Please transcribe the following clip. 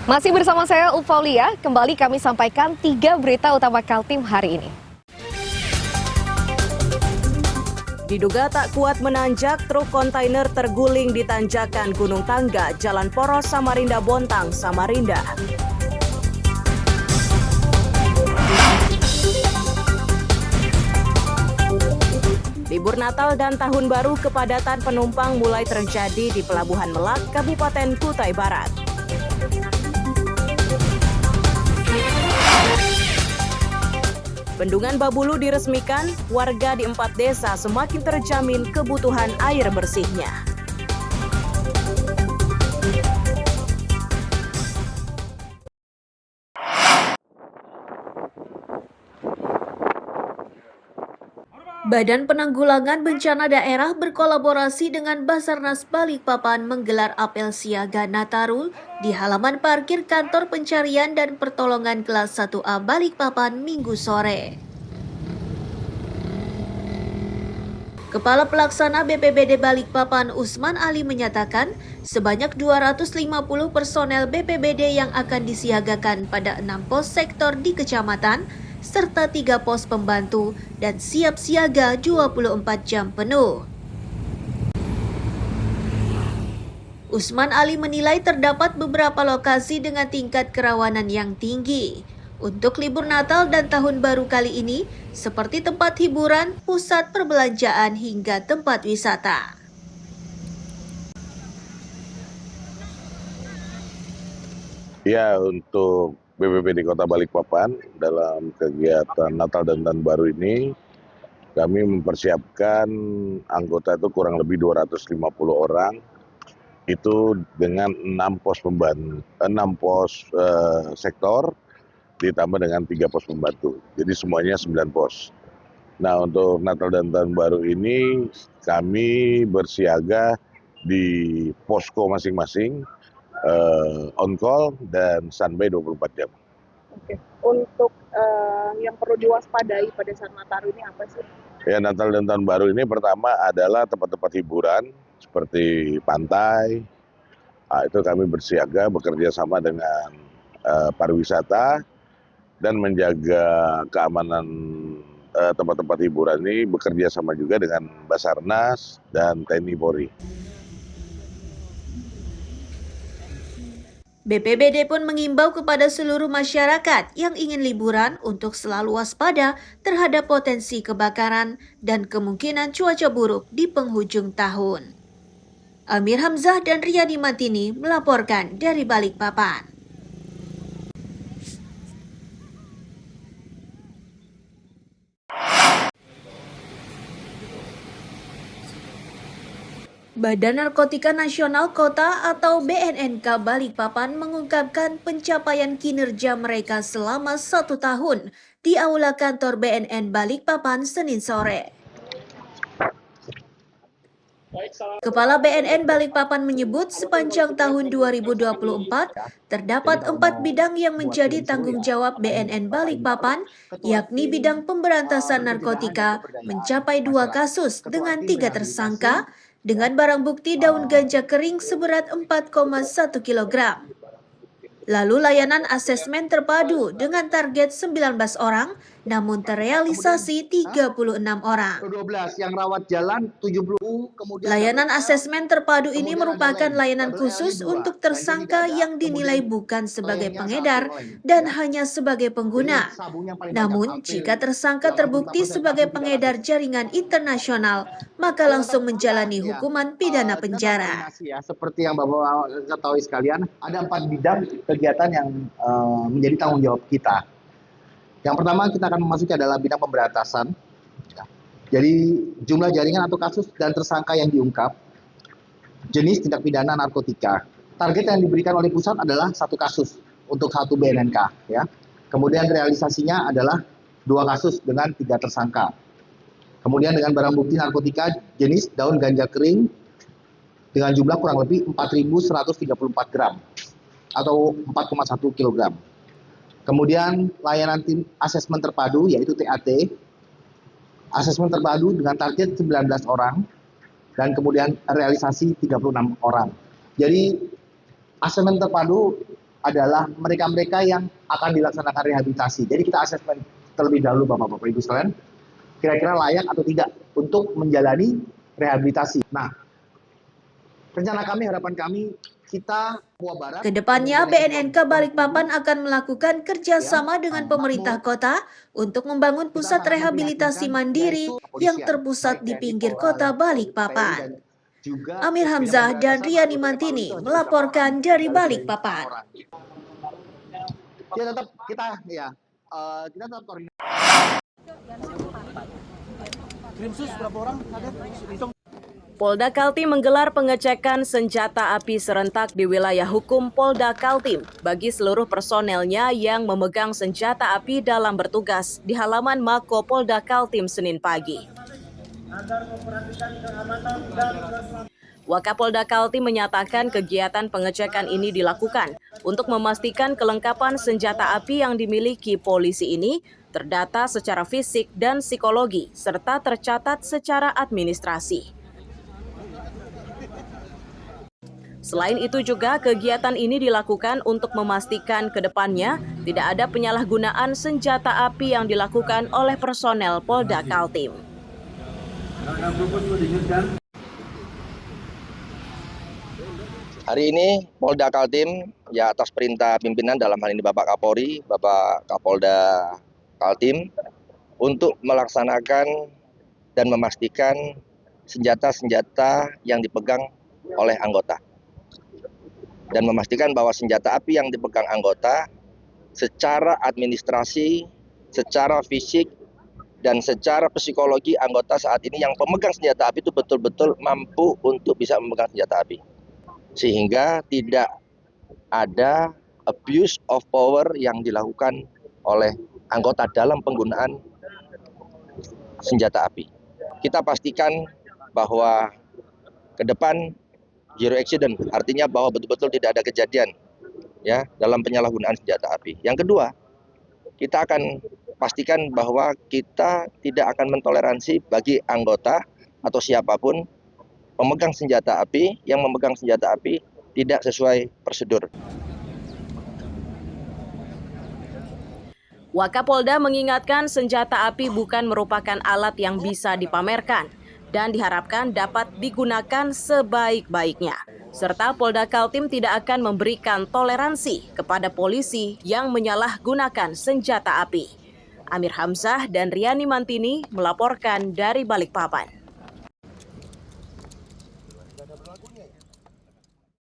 Masih bersama saya Ufaulia, kembali kami sampaikan 3 berita utama Kaltim hari ini. Diduga tak kuat menanjak, truk kontainer terguling di tanjakan Gunung Tangga, Jalan Poros Samarinda Bontang, Samarinda. Libur Natal dan Tahun Baru, kepadatan penumpang mulai terjadi di Pelabuhan Merak, Kabupaten Kutai Barat. Bendungan Babulu diresmikan, warga di 4 desa semakin terjamin kebutuhan air bersihnya. Badan Penanggulangan Bencana Daerah berkolaborasi dengan Basarnas Balikpapan menggelar apel siaga Natarul di halaman parkir kantor pencarian dan pertolongan kelas 1A Balikpapan Minggu sore. Kepala Pelaksana BPBD Balikpapan Usman Ali menyatakan sebanyak 250 personel BPBD yang akan disiagakan pada 6 pos sektor di kecamatan serta 3 pos pembantu dan siap siaga 24 jam penuh. Usman Ali menilai terdapat beberapa lokasi dengan tingkat kerawanan yang tinggi untuk libur Natal dan Tahun Baru kali ini, seperti tempat hiburan, pusat perbelanjaan hingga tempat wisata. Ya, untuk BPBD Kota Balikpapan dalam kegiatan Natal dan Tahun Baru ini, kami mempersiapkan anggota itu kurang lebih 250 orang. Itu dengan 6 pos sektor ditambah dengan 3 pos pembantu. Jadi semuanya 9 pos. Nah, untuk Natal dan Tahun Baru ini kami bersiaga di posko masing-masing, on call dan standby 24 jam. Oke. Untuk yang perlu diwaspadai pada saat Nataru ini apa sih? Ya, Natal dan Tahun Baru ini pertama adalah tempat-tempat hiburan seperti pantai. Nah, itu kami bersiaga bekerja sama dengan pariwisata dan menjaga keamanan tempat-tempat hiburan ini bekerja sama juga dengan Basarnas dan TNI Polri. BPBD pun mengimbau kepada seluruh masyarakat yang ingin liburan untuk selalu waspada terhadap potensi kebakaran dan kemungkinan cuaca buruk di penghujung tahun. Amir Hamzah dan Riyadi Matini melaporkan dari Balikpapan. Badan Narkotika Nasional Kota atau BNNK Balikpapan mengungkapkan pencapaian kinerja mereka selama 1 tahun di Aula Kantor BNN Balikpapan Senin sore. Kepala BNN Balikpapan menyebut sepanjang tahun 2024 terdapat 4 bidang yang menjadi tanggung jawab BNN Balikpapan, yakni bidang pemberantasan narkotika mencapai 2 kasus dengan 3 tersangka, dengan barang bukti daun ganja kering seberat 4,1 kg. Lalu layanan asesmen terpadu dengan target 19 orang, namun terrealisasi 36 orang. 12 yang rawat jalan 70. Layanan asesmen terpadu ini merupakan layanan khusus untuk tersangka yang dinilai bukan sebagai pengedar dan hanya sebagai pengguna. Namun, jika tersangka terbukti sebagai pengedar jaringan internasional, maka langsung menjalani hukuman pidana penjara. Seperti yang Bapak ketahui sekalian, ada 4 bidang kegiatan yang menjadi tanggung jawab kita. Yang pertama kita akan memasuki adalah bidang pemberantasan. Jadi jumlah jaringan atau kasus dan tersangka yang diungkap, jenis tindak pidana narkotika. Target yang diberikan oleh pusat adalah 1 kasus untuk 1 BNNK. Ya. Kemudian realisasinya adalah 2 kasus dengan 3 tersangka. Kemudian dengan barang bukti narkotika jenis daun ganja kering dengan jumlah kurang lebih 4.134 gram atau 4,1 kg. Kemudian layanan tim asesmen terpadu yaitu TAT, asesmen terpadu dengan target 19 orang dan kemudian realisasi 36 orang. Jadi asesmen terpadu adalah mereka-mereka yang akan dilaksanakan rehabilitasi. Jadi kita asesmen terlebih dahulu Bapak-Bapak Ibu sekalian, kira-kira layak atau tidak untuk menjalani rehabilitasi. Nah, rencana kami, harapan kami, kita Papua Barat. Kedepannya, BNNK Balikpapan akan melakukan kerjasama dengan pemerintah kota untuk membangun pusat rehabilitasi mandiri yang terpusat di pinggir kota Balikpapan. Amir Hamzah dan Riani Mantini melaporkan dari Balikpapan. Ya tetap kita tetap koordinasi. Polda Kaltim menggelar pengecekan senjata api serentak di wilayah hukum Polda Kaltim bagi seluruh personelnya yang memegang senjata api dalam bertugas di halaman Mako Polda Kaltim Senin pagi. Wakapolda Kaltim menyatakan kegiatan pengecekan ini dilakukan untuk memastikan kelengkapan senjata api yang dimiliki polisi ini terdata secara fisik dan psikologi serta tercatat secara administrasi. Selain itu juga kegiatan ini dilakukan untuk memastikan ke depannya tidak ada penyalahgunaan senjata api yang dilakukan oleh personel Polda Kaltim. Hari ini Polda Kaltim ya atas perintah pimpinan dalam hal ini Bapak Kapolri, Bapak Kapolda Kaltim untuk melaksanakan dan memastikan senjata-senjata yang dipegang oleh anggota. Dan memastikan bahwa senjata api yang dipegang anggota secara administrasi, secara fisik, dan secara psikologi anggota saat ini yang pemegang senjata api itu betul-betul mampu untuk bisa memegang senjata api. Sehingga tidak ada abuse of power yang dilakukan oleh anggota dalam penggunaan senjata api. Kita pastikan bahwa ke depan zero accident, artinya bahwa betul-betul tidak ada kejadian ya dalam penyalahgunaan senjata api. Yang kedua, kita akan pastikan bahwa kita tidak akan mentoleransi bagi anggota atau siapapun pemegang senjata api yang memegang senjata api tidak sesuai prosedur. Wakapolda mengingatkan senjata api bukan merupakan alat yang bisa dipamerkan dan diharapkan dapat digunakan sebaik-baiknya. Serta Polda Kaltim tidak akan memberikan toleransi kepada polisi yang menyalahgunakan senjata api. Amir Hamzah dan Riani Mantini melaporkan dari Balikpapan.